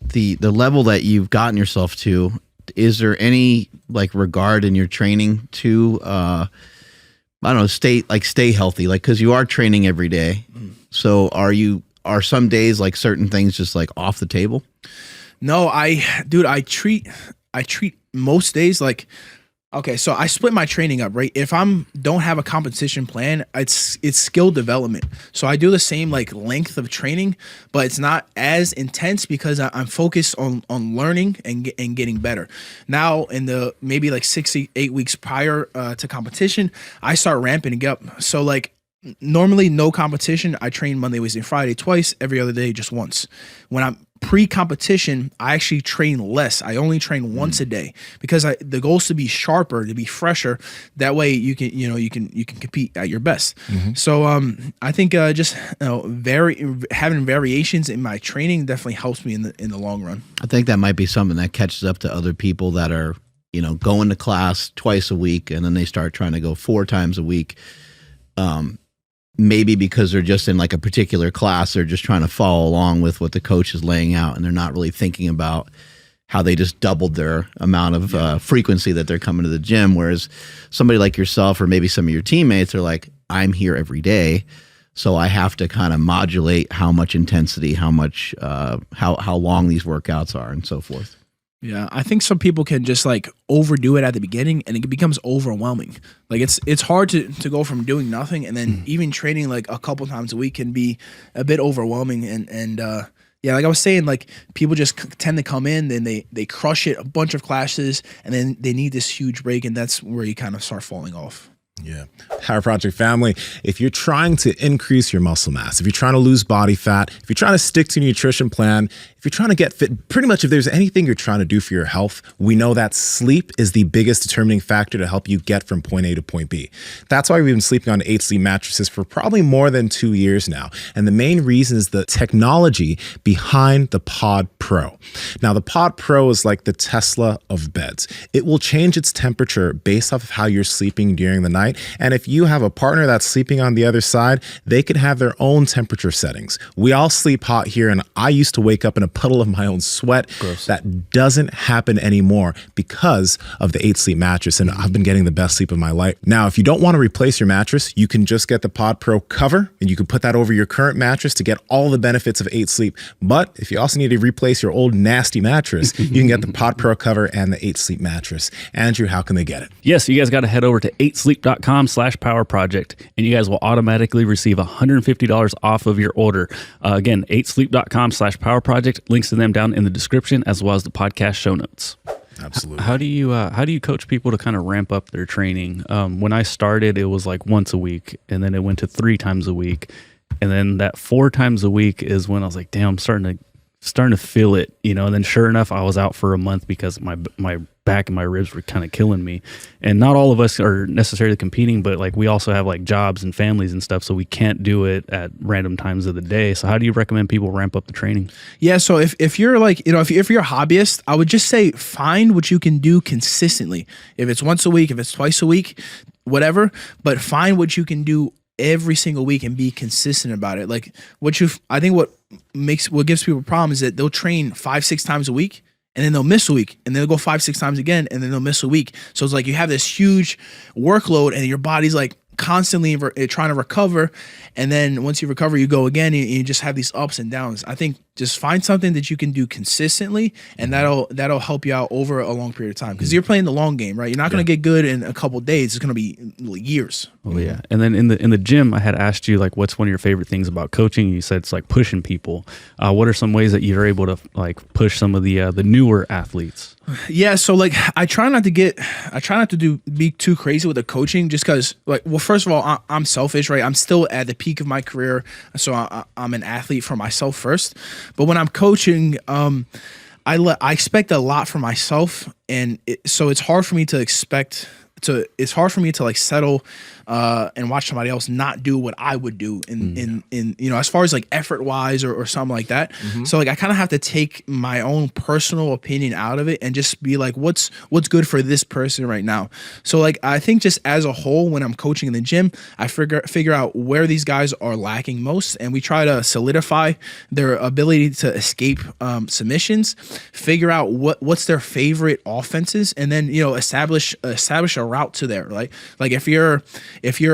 the level that you've gotten yourself to, is there any like regard in your training to I don't know, stay healthy, like, because you are training every day. So are some days like certain things just like off the table? No, I treat most days like, okay, so I split my training up, right? If don't have a competition plan, it's skill development. So I do the same like length of training, but it's not as intense because I'm focused on learning and getting better. Now in the maybe like 6 to 8 weeks prior to competition, I start ramping it up. So like normally no competition, I train Monday, Wednesday, Friday twice, every other day just once. When I'm pre-competition, I actually train less. I only train once a day because the goal is to be sharper, to be fresher. That way you can compete at your best. So I think just having variations in my training definitely helps me in the long run. I think that might be something that catches up to other people that are, going to class twice a week and then they start trying to go 4 times a week. Maybe because they're just in like a particular class, they're just trying to follow along with what the coach is laying out, and they're not really thinking about how they just doubled their amount of frequency that they're coming to the gym. Whereas somebody like yourself or maybe some of your teammates are like, I'm here every day, so I have to kind of modulate how much intensity, how much, how long these workouts are, and so forth. Yeah, I think some people can just like overdo it at the beginning and it becomes overwhelming. Like it's hard to go from doing nothing and then even training like a couple times a week can be a bit overwhelming. And yeah, like I was saying, like people just tend to come in, then they crush it, a bunch of classes, and then they need this huge break, and that's where you kind of start falling off. Yeah. Power Project family, if you're trying to increase your muscle mass, if you're trying to lose body fat, if you're trying to stick to your nutrition plan, if you're trying to get fit, pretty much if there's anything you're trying to do for your health, we know that sleep is the biggest determining factor to help you get from point A to point B. That's why we've been sleeping on 8 Sleep mattresses for probably more than 2 years now. And the main reason is the technology behind the Pod Pro. Now, the Pod Pro is like the Tesla of beds. It will change its temperature based off of how you're sleeping during the night. And if you have a partner that's sleeping on the other side, they could have their own temperature settings. We all sleep hot here, and I used to wake up in a puddle of my own sweat. Gross. That doesn't happen anymore because of the 8 Sleep mattress, and I've been getting the best sleep of my life. Now, if you don't want to replace your mattress, you can just get the Pod Pro cover, and you can put that over your current mattress to get all the benefits of 8 Sleep. But if you also need to replace your old nasty mattress, you can get the Pod Pro cover and the 8 Sleep mattress. Andrew, how can they get it? Yes, you guys got to head over to 8sleep.com/powerproject, and you guys will automatically receive $150 off of your order. Again, 8sleep.com/powerproject. Links to them down in the description as well as the podcast show notes. Absolutely. How do you coach people to kind of ramp up their training? When I started, it was like once a week, and then it went to 3 times a week, and then that 4 times a week is when I was like, damn, I'm starting to feel it, and then sure enough, I was out for a month because my back and my ribs were kind of killing me. And not all of us are necessarily competing, but like we also have like jobs and families and stuff, so we can't do it at random times of the day. So how do you recommend people ramp up the training? Yeah, so if you're like, if you're a hobbyist, I would just say find what you can do consistently. If it's once a week, if it's twice a week, whatever, but find what you can do every single week and be consistent about it. Like I think what gives people problems is that they'll train 5-6 times a week, and then they'll miss a week, and then they'll go 5-6 times again, and then they'll miss a week. So it's like you have this huge workload, and your body's like constantly trying to recover, and then once you recover, you go again, and you just have these ups and downs. I think just find something that you can do consistently, and that'll help you out over a long period of time, because you're playing the long game, right? You're not going to get good in a couple of days. It's going to be years. Oh yeah. And then in the gym, I had asked you like, what's one of your favorite things about coaching? You said it's like pushing people. What are some ways that you're able to like push some of the newer athletes? Yeah, so like I try not to be too crazy with the coaching, just because like, well, first of all, I'm selfish, right? I'm still at the peak of my career, so I'm an athlete for myself first. But when I'm coaching, I expect a lot from myself, and so it's hard for me to expect it's hard for me to like settle and watch somebody else not do what I would do in you know, as far as like effort wise or something like that. So like I kind of have to take my own personal opinion out of it and just be like, what's good for this person right now. So like I think just as a whole, when I'm coaching in the gym, I figure out where these guys are lacking most, and we try to solidify their ability to escape submissions, figure out what's their favorite offenses, and then, you know, establish a route to there. Like if you're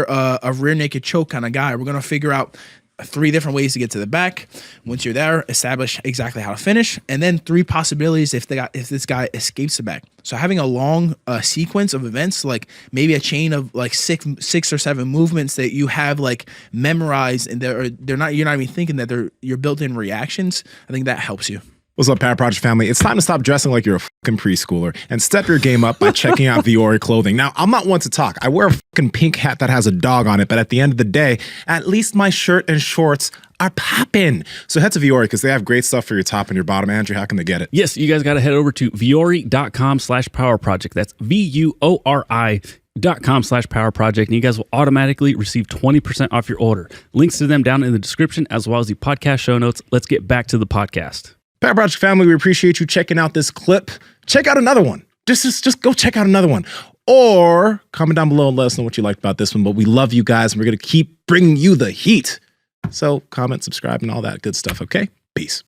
a rear naked choke kind of guy, we're gonna figure out 3 different ways to get to the back. Once you're there, establish exactly how to finish, and then 3 possibilities if this guy escapes the back. So having a long sequence of events, like maybe a chain of like six or 7 movements that you have like memorized, and you're not even thinking that you're built-in reactions. I think that helps you. What's up, Power Project family? It's time to stop dressing like you're a fucking preschooler and step your game up by checking out Vuori clothing. Now, I'm not one to talk. I wear a fucking pink hat that has a dog on it, but at the end of the day, at least my shirt and shorts are popping. So head to Vuori because they have great stuff for your top and your bottom. Andrew, how can they get it? Yes, you guys got to head over to vuori.com/power project. That's VUORI.com/power project, and you guys will automatically receive 20% off your order. Links to them down in the description as well as the podcast show notes. Let's get back to the podcast. Power Project family, we appreciate you checking out this clip. Check out another one. Just go check out another one. Or comment down below and let us know what you liked about this one. But we love you guys, and we're going to keep bringing you the heat. So comment, subscribe, and all that good stuff, okay? Peace.